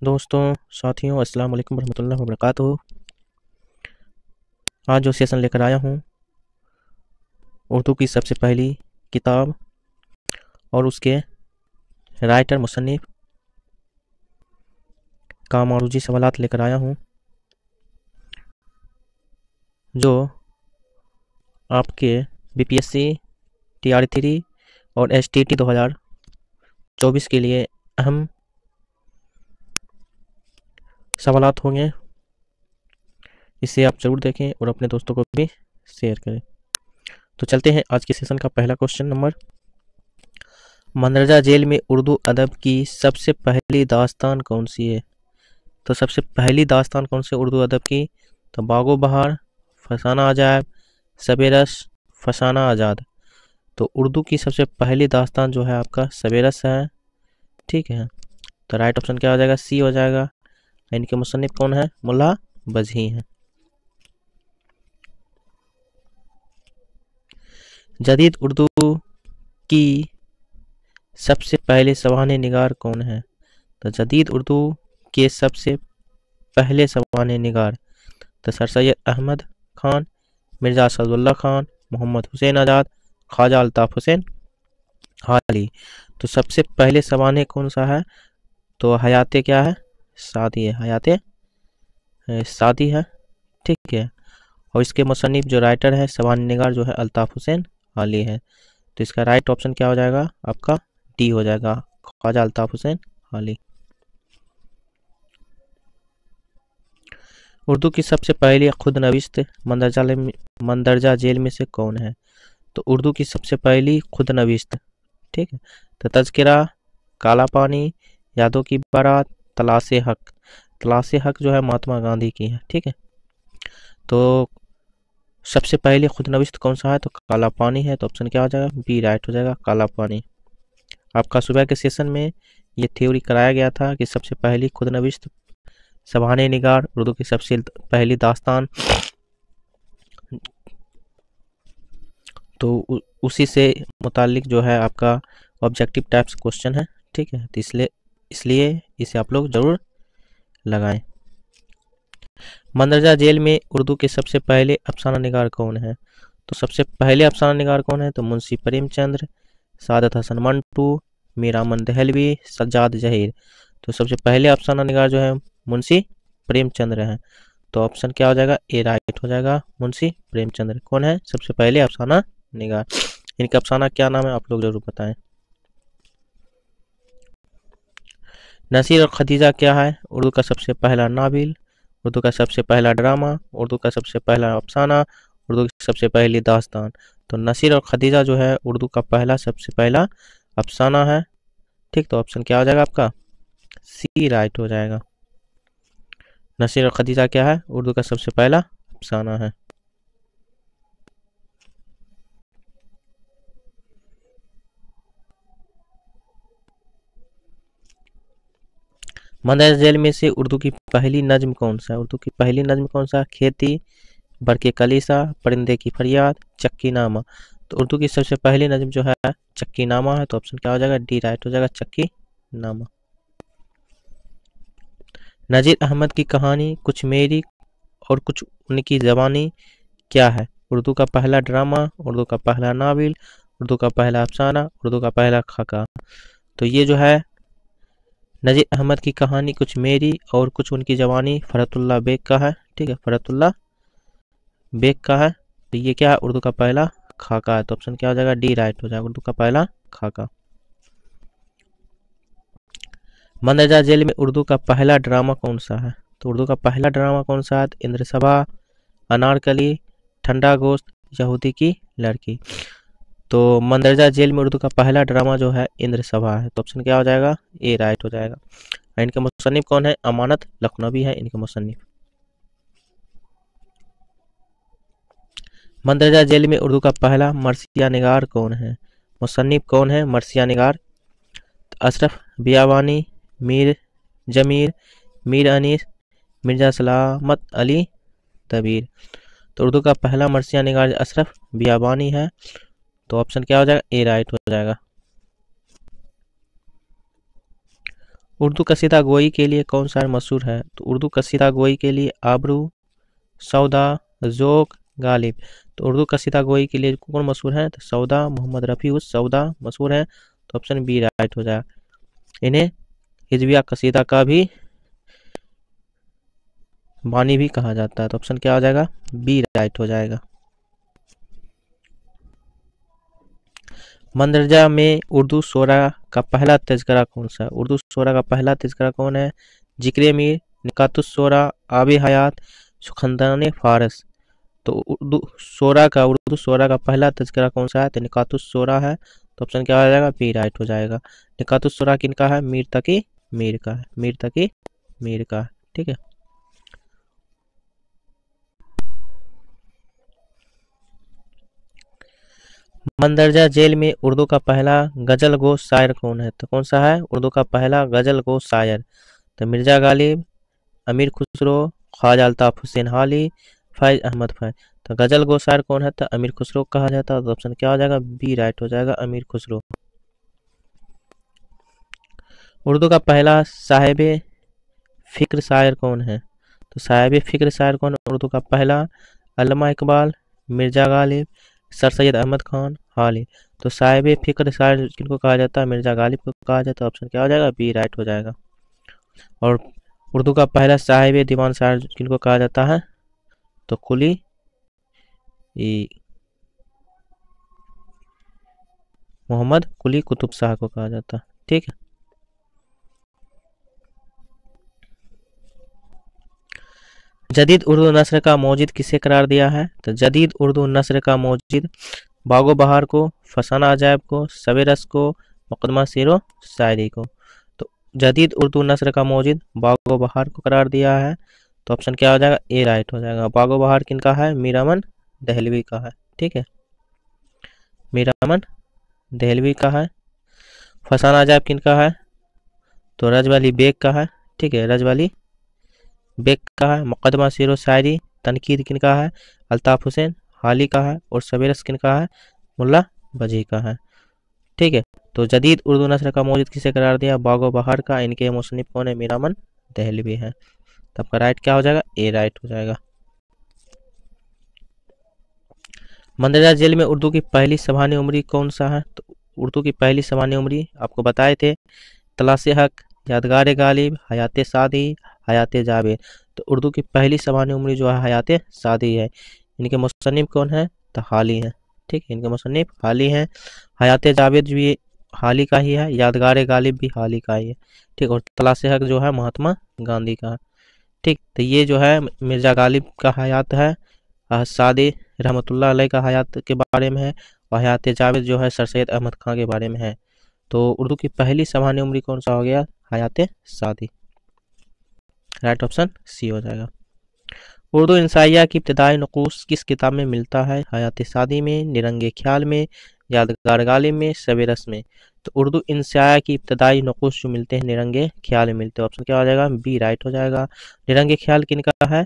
दोस्तों साथियों अस्सलाम वालेकुम वरहमतुल्लाहि वबरकातुहू। आज जो सेशन लेकर आया हूँ उर्दू की सबसे पहली किताब और उसके राइटर मुसन्निफ का मारूजी सवालात लेकर आया हूँ जो आपके बीपीएससी TR3 और STT 2024 के लिए अहम सवालात होंगे। इसे आप ज़रूर देखें और अपने दोस्तों को भी शेयर करें। तो चलते हैं आज के सेशन का पहला क्वेश्चन नंबर। मंदरजा जेल में उर्दू अदब की सबसे पहली दास्तान कौन सी है? तो सबसे पहली दास्तान कौन सी उर्दू अदब की? तो बागो बहार, फसाना अजायब, सबेरस, फसाना आज़ाद। तो उर्दू की सबसे पहली दास्तान जो है आपका सबेरस है। ठीक है, तो राइट ऑप्शन क्या हो जाएगा? सी हो जाएगा। इनके मुसन्निफ कौन है? मुल्ला बजही हैं। जदीद उर्दू की सबसे पहले सवाने निगार कौन है? तो जदीद उर्दू के सबसे पहले सवाने निगार तो सर सैयद अहमद खान, मिर्ज़ा असदुल्ला खान, मोहम्मद हुसैन आज़ाद, ख्वाजा अल्ताफ़ हुसैन हाली। तो सबसे पहले सवाने कौन सा है? तो हयाते क्या है? सादी है, हयाते सादी है। ठीक है, और इसके मुसन्निफ जो राइटर है सवाने निगार जो है अल्ताफ़ हुसैन हाली है। तो इसका राइट ऑप्शन क्या हो जाएगा? आपका डी हो जाएगा, ख्वाजा अल्ताफ़ हुसैन हाली। उर्दू की सबसे पहली खुद नविश्त मंदरजा जेल में से कौन है? तो उर्दू की सबसे पहली खुद नविश्त, ठीक है, तो तज़किरा, काला पानी, यादों की बारात, तलाशे हक। तलाशे हक जो है महात्मा गांधी की है। ठीक है, तो सबसे पहली खुद नविश्त कौन सा है? तो काला पानी है। तो ऑप्शन क्या हो जाएगा? बी राइट हो जाएगा, काला पानी। आपका सुबह के सेशन में ये थ्योरी कराया गया था कि सबसे पहली खुद नविश्त सवाने निगार उर्दू की सबसे पहली दास्तान, तो उसी से मुतालिक जो है आपका ऑब्जेक्टिव टाइप्स क्वेश्चन है। ठीक है, तो इसलिए इसे आप लोग ज़रूर लगाएं। मंदरजा जेल में उर्दू के सबसे पहले अफसाना निगार कौन है? तो सबसे पहले अफसाना निगार कौन है? तो मुंशी प्रेमचंद्र, सादत हसन मंटू, मीरामन दहलवी, सज्जाद जहीर। तो सबसे पहले अफसाना निगार जो है मुंशी प्रेमचंद्र है। तो ऑप्शन क्या हो जाएगा? ए राइट हो जाएगा, मुंशी प्रेमचंद्र कौन है सबसे पहले अफसाना निगार। इनका अफसाना क्या नाम है आप लोग जरूर बताएं। नसीर और खदीजा क्या है? उर्दू का सबसे पहला नाविल, उर्दू का सबसे पहला ड्रामा, उर्दू का सबसे पहला अफसाना, उर्दू की सबसे पहली दास्तान। तो नसीर और खदीजा जो है उर्दू का पहला सबसे पहला अफसाना है। ठीक, तो ऑप्शन क्या हो जाएगा आपका? सी राइट हो जाएगा। नसीर और खदीजा क्या है? उर्दू का सबसे पहला अफसाना है। मंदरजा जेल में से उर्दू की पहली नज्म कौन सा है? उर्दू की पहली नज्म कौन सा? खेती, बरके कलीसा, परिंदे की फरियाद, चक्की नामा। तो उर्दू की सबसे पहली नज्म जो है चक्की नामा है। तो ऑप्शन क्या हो जाएगा? डी राइट हो जाएगा, चक्की नामा। नजीर अहमद की कहानी कुछ मेरी और कुछ उनकी जबानी क्या है? उर्दू का पहला ड्रामा, उर्दू का पहला नावल, उर्दू का पहला अफसाना, उर्दू का पहला खाका। तो ये जो है नजीर अहमद की कहानी कुछ मेरी और कुछ उनकी जवानी फरहतुल्लाह बेग का है। ठीक है, फरहतुल्लाह बेग का है। तो ये क्या है? उर्दू का पहला खाका है। तो ऑप्शन क्या हो जाएगा? डी राइट हो जाएगा, उर्दू का पहला खाका। मंदरजा जेल में उर्दू का पहला ड्रामा कौन सा है? तो उर्दू का पहला ड्रामा कौन सा है? इंद्र सभा, अनारकली, ठंडा गोश्त, यहूदी की लड़की। तो मंदरजा जेल में उर्दू का पहला ड्रामा जो है इंद्र सभा है। तो ऑप्शन क्या हो जाएगा? ए राइट हो जाएगा। इनके मुसन्निफ कौन है? अमानत लखनवी है इनके मुसन्निफ। मंदरजा जेल में उर्दू का पहला मरसिया निगार कौन है? मुसन्निफ कौन है मरसिया निगार? अशरफ बियावानी, मीर जमीर, मीर अनीस, मिर्जा सलामत अली तबीर। तो उर्दू का पहला मरसिया निगार अशरफ बियावानी है। तो ऑप्शन क्या हो जाएगा? ए राइट हो जाएगा। उर्दू कसीदा गोई के लिए कौन सा मशहूर है? तो उर्दू कसीदा गोई के लिए आबरू, सौदा, ज़ोक, गालिब। तो उर्दू कसीदा गोई के लिए कौन मशहूर है? तो सौदा, मोहम्मद रफ़ी उस सौदा मशहूर है। तो ऑप्शन बी राइट हो जाएगा। इन्हें हिजविया कसीदा का भी बानी भी कहा जाता है। तो ऑप्शन क्या हो जाएगा? बी राइट हो जाएगा। मंदरजा में उर्दू शोरा का पहला तज़किरा कौन सा है? उर्दू शोरा का पहला तज़किरा कौन है? जिक्र मीर, निकातुस शोरा, आब हयात, सुखंदान फारस। तो उर्दू शोरा का पहला तज़किरा कौन सा है? तो निकातुस शोरा है। तो ऑप्शन क्या हो जाएगा? बी राइट हो जाएगा। निकातुस शोरा किनका है? मीर तकी मीर का है। मीर तकी मीर का है। ठीक है। मंदरजा जेल में उर्दू का पहला गजल गो शायर कौन है? तो कौन सा है उर्दू का पहला गजल गो शायर? तो मिर्जा गालिब, अमीर खुसरो, ख्वाजा अल्ताफ हुसैन हाली, फैज अहमद फैज। तो गजल गो शायर कौन है? तो अमीर खुसरो कहा जाता है। तो ऑप्शन क्या हो जाएगा? बी राइट हो जाएगा, अमीर खुसरो। उर्दू का पहला साहिब फिक्र शायर कौन है? तो साहिब फिक्र शायर कौन है उर्दू का पहला? अल्लामा इकबाल, मिर्जा गालिब, सर सैयद अहमद खान हाली। तो साहिब फिक्र शायर किनको कहा जाता है? मिर्जा गालिब को कहा जाता है। ऑप्शन क्या हो जाएगा? बी राइट हो जाएगा। और उर्दू का पहला साहिब दीवान शायर किनको कहा जाता है? तो कुली मोहम्मद कुली कुतुब शाह को कहा जाता है। ठीक है। जदीद उर्दू नस्र का मौजिद किसे करार दिया है? तो जदीद उर्दू नस्र का मौजिद बागो बहार को, फसाना अजायब को, सवेरस को, मुकदमा सीरो शायरी को। तो जदीद उर्दू नस्र का मौजिद बागो बहार को करार दिया है। तो ऑप्शन क्या हो जाएगा? ए राइट हो जाएगा। बागो बहार किनका है? मीर अमन दहलवी का है। ठीक है, मीर अमन दहलवी का है। फसाना अजायब किनका है? तो रजवाली बेग का है। ठीक है, रजवाली बेग का है। मुकदमा सीरो शायरी तनकीद किनका है? अल्ताफ हुसैन हाली का है। और सवेरस किनका है? मुल्ला बजी का है। ठीक है, तो जदीद उर्दू नस्र का मौजूद किसे करार दिया? बागो बहार का। इनके मुसन्निफ कौन है? मीर अमन दहलवी है। तब का राइट क्या हो जाएगा? ए राइट हो जाएगा। मंदरजा जेल में उर्दू की पहली सभानी उमरी कौन सा है? तो उर्दू की पहली सभानी उमरी आपको बताए थे, तलाश हक, यादगार गालिब, हयात सादी, हयात जावेद। तो उर्दू की पहली सभानी उमरी जो है हयात सादी है। इनके मुसन्निफ कौन है? तो हाली है। ठीक है, इनके मुसन्निफ हाली हैं। हयात जावेद भी हाली का ही है। यादगार गालिब भी हाली का ही है। ठीक, और तलाश हक जो है महात्मा गांधी का है। ठीक, तो ये जो है मिर्जा गालिब का हयात है, सादी रहमतुल्लाह अलैह का हयात के बारे में है, और हयात जावेद जो है सर सैयद अहमद खां के बारे में है। तो उर्दू की पहली सभानी उमरी कौन सा हो गया? हयात सादी। राइट ऑप्शन सी हो जाएगा। उर्दू इंसाइया की इब्तदाई नकूस किस किताब में मिलता है? हयात सादी में, निरंगे ख्याल में, यादगार गालिब में, सवेरस में। तो उर्दू इंसाइया की इब्तदाई नकूस जो मिलते हैं निरंगे ख्याल में मिलते हैं। ऑप्शन क्या हो जाएगा? बी राइट हो जाएगा। निरंगे ख्याल किनका है?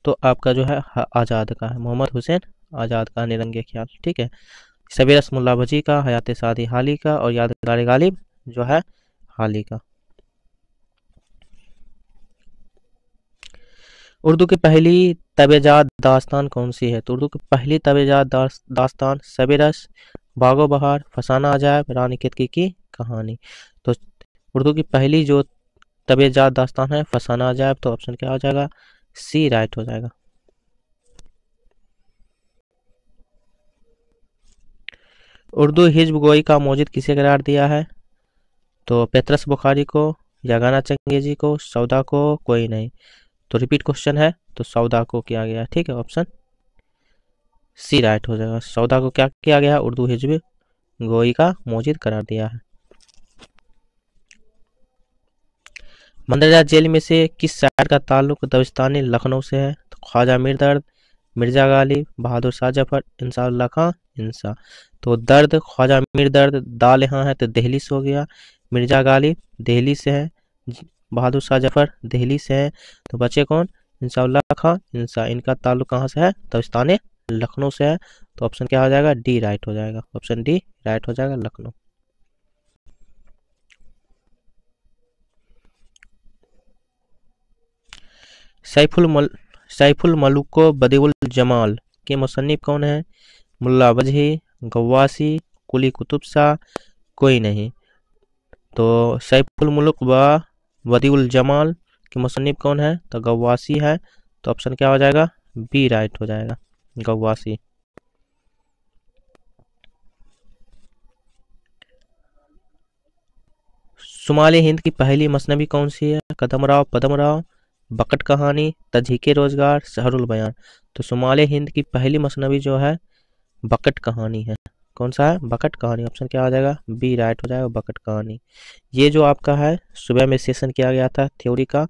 तो आपका जो है आज़ाद का है, मोहम्मद हुसैन आज़ाद का निरंगे ख्याल। ठीक है, सवेरस मुल्ला भजी का, हयात सादी हाली का, और यादगार गालिब जो है हाली का। उर्दू की पहली तबेजात दास्तान कौन सी है? तो उर्दू की पहली तबेजात दास्तान सवेरस, बागो बहार, फसाना अजायब, रानी केतकी की कहानी। तो उर्दू की पहली जो तबेजात दास्तान है फसाना अजायब। तो ऑप्शन क्या हो जाएगा? सी राइट हो जाएगा। उर्दू हिज्ब गोई का मौजिद किसे करार दिया है? तो पेतरस बुखारी को, यागाना चंगेजी को, सौदा को, कोई नहीं। तो रिपीट क्वेश्चन है, तो सौदा को किया गया। ठीक है, ऑप्शन सी राइट हो जाएगा। सौदा को क्या किया गया? उर्दू हिज्ब गोई का मौजिद करार दिया है। मंदरजा जेल में से किस शायर का ताल्लुक दबिस्तानी लखनऊ से है? तो ख्वाजा मीर दर्द, मिर्जा गालिब, बहादुर शाह जफर, इंसाउल्लाह खां इंसा। तो दर्द ख्वाजा मीर दर्द दाल यहाँ है तो दिल्ली से हो गया। मिर्जा गालिब दिल्ली से है। बहादुर शाह जफर दिल्ली से है। तो बचे कौन? इंसाउल्लाह खां इंसा। इनका ताल्लुक कहाँ से है? दबिस्तान लखनऊ से है। तो ऑप्शन क्या हो जाएगा? डी राइट हो जाएगा। ऑप्शन डी राइट हो जाएगा, लखनऊ। सैफुल मलूक बदिउल जमाल के मुसन्निफ कौन है? मुल्ला वजही, गव्वासी, कुली कुतुब शाह, कोई नहीं। तो सैफुल मुल्क व बदिउल जमाल के मुसन्निफ कौन है? तो गव्वासी है। तो ऑप्शन क्या हो जाएगा? बी राइट हो जाएगा, गव्वासी। शुमाल हिंद की पहली मसनवी कौन सी है? कदमराव, पदमराव, बकट कहानी, तजहीके रोजगार, शहरुल बयान। तो शुमाल हिंद की पहली मसनवी जो है बकट कहानी है। कौन सा है? बकट कहानी। ऑप्शन क्या आ जाएगा? बी राइट हो जाएगा, बकट कहानी। ये जो आपका है सुबह में सेशन किया गया था थ्योरी का,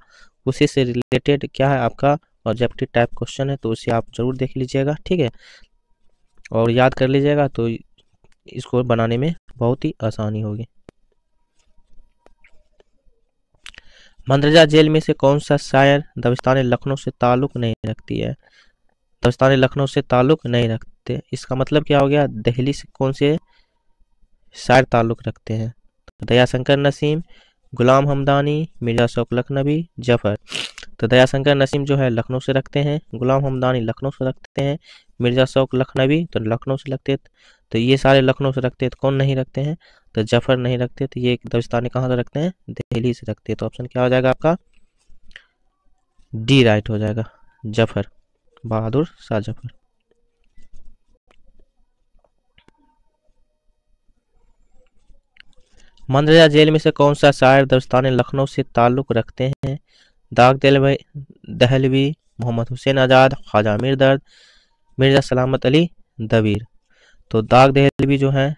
उसी से रिलेटेड क्या है आपका ऑब्जेक्टिव टाइप क्वेश्चन है, तो उसे आप जरूर देख लीजिएगा, ठीक है, और याद कर लीजिएगा, तो इसको बनाने में बहुत ही आसानी होगी। मंदरजा जेल में से कौन सा शायर दबिस्तान लखनऊ से ताल्लुक नहीं रखती है? दबिस्तान लखनऊ से ताल्लुक नहीं रखते, इसका मतलब क्या हो गया? दिल्ली से कौन से शायर ताल्लुक रखते हैं? तो दयाशंकर नसीम, गुलाम हमदानी, मिर्जा शौक लखनवी, जफर। तो दयाशंकर नसीम जो है लखनऊ से रखते हैं, गुलाम हमदानी लखनऊ से रखते हैं, मिर्जा शौक लखनवी तो लखनऊ से रखते, तो ये सारे लखनऊ से रखते हैं। तो कौन नहीं रखते हैं? तो जफर नहीं रखते। तो ये दबिस्तानी कहाँ से रखते हैं? दिल्ली से रखते हैं। तो ऑप्शन क्या हो जाएगा आपका? डी राइट हो जाएगा, जफर, बहादुर शाह जफर। मंदरजा जेल में से कौन सा शायर दबिस्तान लखनऊ से ताल्लुक रखते हैं? दाग दहलवी, मोहम्मद हुसैन आज़ाद, ख्वाजा मीर दर्द, मिर्जा सलामत अली दबीर। तो दाग दहलवी जो है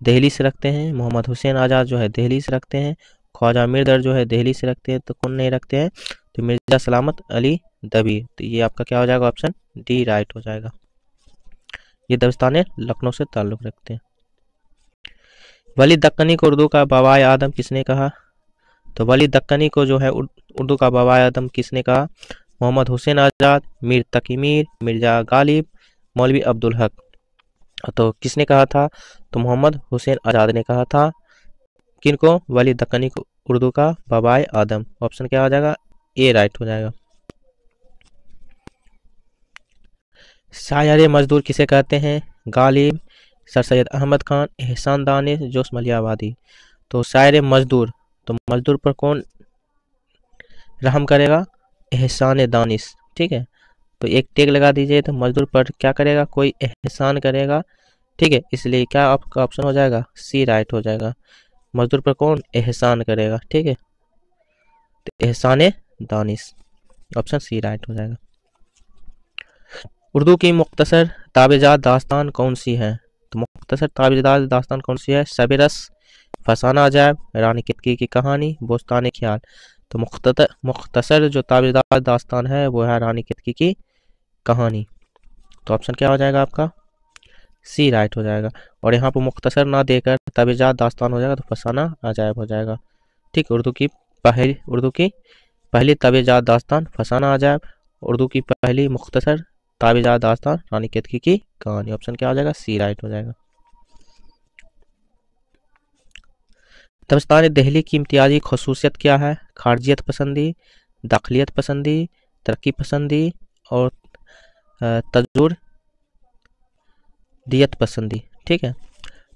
दिल्ली से रखते हैं, मोहम्मद हुसैन आज़ाद जो है दिल्ली से रखते हैं, ख्वाजा मीर दर्द जो है दिल्ली से रखते हैं। तो कौन नहीं रखते हैं? तो मिर्जा सलामत अली दबीर। तो ये आपका क्या हो जाएगा? ऑप्शन डी राइट हो जाएगा, ये दबिस्तान लखनऊ से ताल्लुक रखते हैं। वली दक्कनी को उर्दू का बाबाए आदम किसने कहा? तो वली दक्कनी को जो है उर्दू का बाबाए आदम किसने कहा? मोहम्मद हुसैन आज़ाद, मीर तकी मीर, मिर्जा गालिब, मौलवी अब्दुल हक। तो किसने कहा था? तो मोहम्मद हुसैन आज़ाद ने कहा था। किनको? वली दक्कनी को उर्दू का बाबाए आदम। ऑप्शन क्या हो जाएगा? ए राइट हो जाएगा। शायर मजदूर किसे कहते हैं? गालिब, सर सैयद अहमद खान, एहसान दानिश, जोश मलियावादी। तो शायर मजदूर, तो मजदूर पर कौन रहम करेगा? एहसान दानिश, ठीक है, तो एक टेग लगा दीजिए। तो मजदूर पर क्या करेगा? कोई एहसान करेगा, ठीक है, इसलिए क्या आपका ऑप्शन हो जाएगा? सी राइट हो जाएगा, मजदूर पर कौन एहसान करेगा, ठीक है, तो एहसान दानिश, ऑप्शन सी राइट हो जाएगा। उर्दू की मुख्तसर ताबेजात दास्तान कौन सी है? तो मुख्तसर ताबेजात दास्तान कौन सी है? सबरस, फसाना अजायब, रानी कितकी की कहानी, बोस्तान ख्याल। तो मुख्तसर जो ताबेजात दास्तान है वो है रानी कितकी की कहानी। तो ऑप्शन क्या हो जाएगा आपका? सी राइट हो जाएगा। और यहाँ पर मुख्तसर ना देकर ताबेजात दास्तान हो जाएगा, तो फसाना अजायब हो जाएगा, ठीक। उर्दू की पहली ताबेजात दास्तान फसाना अजायब, उर्दू की पहली मुख्तसर ताबेजात दास्तान रानी केतकी की कहानी। ऑप्शन क्या हो जाएगा? सी राइट हो जाएगा। दबिस्तान दिल्ली की इम्तियाजी खसूसियत क्या है? खारजियत पसंदी, दाखिलियत पसंदी, तरक्की पसंदी और तजुर्दियत पसंदी, ठीक है।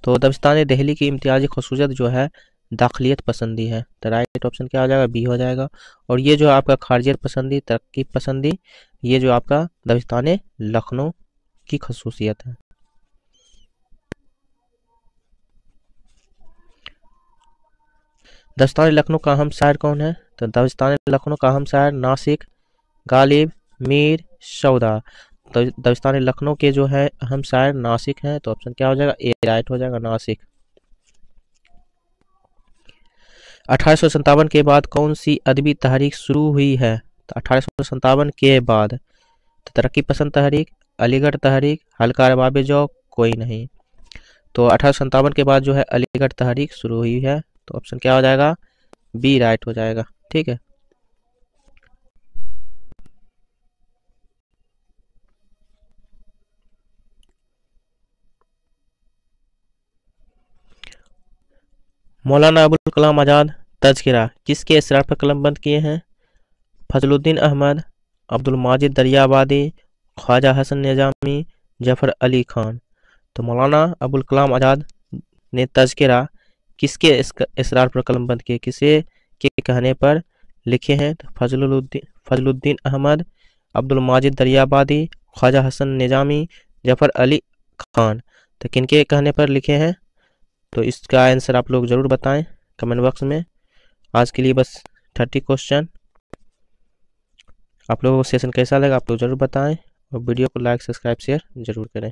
तो दबिस्तान दिल्ली की इम्तियाजी खसूसियत जो है दाखिलियत पसंदी है, तो राइट ऑप्शन क्या हो जाएगा? बी हो जाएगा। और ये जो आपका खारजियत पसंदी, तरक्की पसंदी, ये जो आपका दबिस्तान लखनऊ की खसूसियत है। दबिस्तान लखनऊ का अहम शायर कौन है? तो दबिस्तान लखनऊ का अहम शायर नासिक, गालिब, मीर, सौदा। तो दबिस्तान लखनऊ के जो है अहम शायर नासिक हैं, तो ऑप्शन क्या हो जाएगा? ए राइट हो जाएगा, नासिक। 1857 के बाद कौन सी अदबी तहरीक शुरू हुई है? तो 1857 के बाद तो तरक्की पसंद तहरीक, अलीगढ़ तहरीक, हल्का रबाब जौक, कोई नहीं। तो 1857 के बाद जो है अलीगढ़ तहरीक शुरू हुई है, तो ऑप्शन क्या हो जाएगा? बी राइट हो जाएगा, ठीक है। मौलाना अबुल कलाम आज़ाद तज़किरा किसके इसरार पर कलमबंद किए हैं? फजलुद्दीन अहमद, अब्दुल माजिद दरियाबादी, ख्वाजा हसन निजामी, जफर अली खान। तो मौलाना अबुल कलाम आज़ाद ने तज़किरा किसके इसरार पर कलमबंद किए, किसे के कहने पर लिखे हैं? तो फजलुद्दीन अहमद, अब्दुल माजिद दरियाबादी, ख्वाजा हसन निजामी, जफर अली खान। तो किनके कहने पर लिखे हैं? तो इसका आंसर आप लोग ज़रूर बताएं कमेंट बॉक्स में। आज के लिए बस 30 क्वेश्चन। आप लोगों को सेशन कैसा लगा आप लोग ज़रूर बताएं और वीडियो को लाइक सब्सक्राइब शेयर ज़रूर करें।